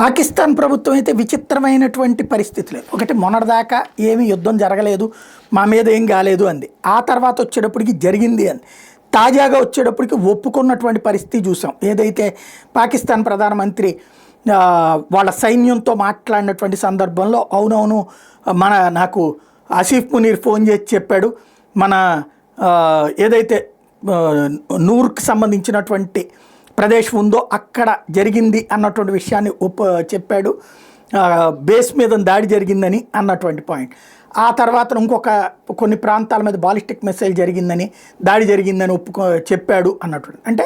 పాకిస్తాన్ ప్రభుత్వం అయితే విచిత్రమైనటువంటి పరిస్థితులే. ఒకటి మొన్నటిదాకా ఏమీ యుద్ధం జరగలేదు, మా మీద ఏం కాలేదు అంది. ఆ తర్వాత వచ్చేటప్పటికి జరిగింది అంది. తాజాగా వచ్చేటప్పటికి ఒప్పుకున్నటువంటి పరిస్థితి చూసాం. ఏదైతే పాకిస్తాన్ ప్రధానమంత్రి వాళ్ళ సైన్యంతో మాట్లాడినటువంటి సందర్భంలో అవునవును నాకు ఆసిఫ్ మునీర్ ఫోన్ చేసి చెప్పాడు, మన ఏదైతే నూర్కి సంబంధించినటువంటి ప్రదేశం ఉందో అక్కడ జరిగింది అన్నటువంటి విషయాన్ని చెప్పాడు. బేస్ మీద దాడి జరిగిందని అన్నటువంటి పాయింట్. ఆ తర్వాత కొన్ని ప్రాంతాల మీద బాలిస్టిక్ మిసైల్ జరిగిందని, దాడి జరిగిందని చెప్పాడు అన్నటువంటి. అంటే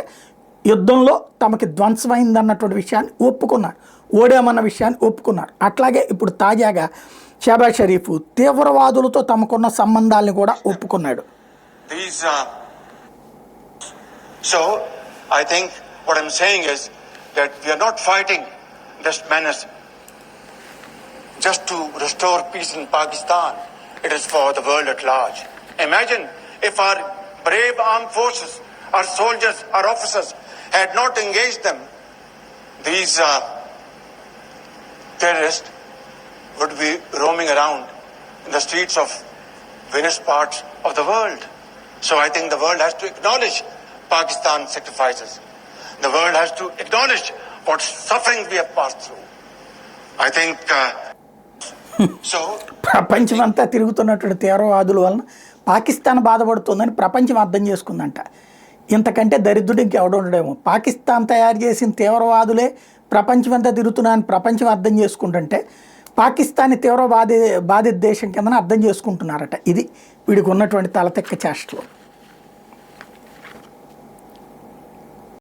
యుద్ధంలో తమకి ధ్వంసమైంది అన్నటువంటి విషయాన్ని ఒప్పుకున్నారు, ఓడామన్న విషయాన్ని ఒప్పుకున్నారు. అట్లాగే ఇప్పుడు తాజాగా షహబాజ్ షరీఫ్ తీవ్రవాదులతో తమకున్న సంబంధాలను కూడా ఒప్పుకున్నాడు. So I think what I'm saying is that we are not fighting this menace just to restore peace in Pakistan. It is for the world at large. Imagine if our brave armed forces, our soldiers, our officers had not engaged them, these terrorists would be roaming around in the streets of various parts of the world. So I think the world has to acknowledge Pakistan's sacrifices. The world has to acknowledge what suffering we have passed through. I think so. ప్రపంచమంతా తిరుగుతున్నటువంటి తీవ్రవాదుల వలన పాకిస్తాన్ బాధపడుతుందని ప్రపంచం అర్థం చేసుకుందంట. ఇంతకంటే దరిద్రుడు ఇంకెవడు ఉండడేమో. పాకిస్తాన్ తయారు చేసిన తీవ్రవాదులే ప్రపంచమంతా తిరుగుతున్నాయని ప్రపంచం అర్థం చేసుకుంటుంటే పాకిస్తాన్ బాధిత దేశం కింద అర్థం చేసుకుంటున్నారట. ఇది వీడికి ఉన్నటువంటి తలతెక్క చేష్టలు.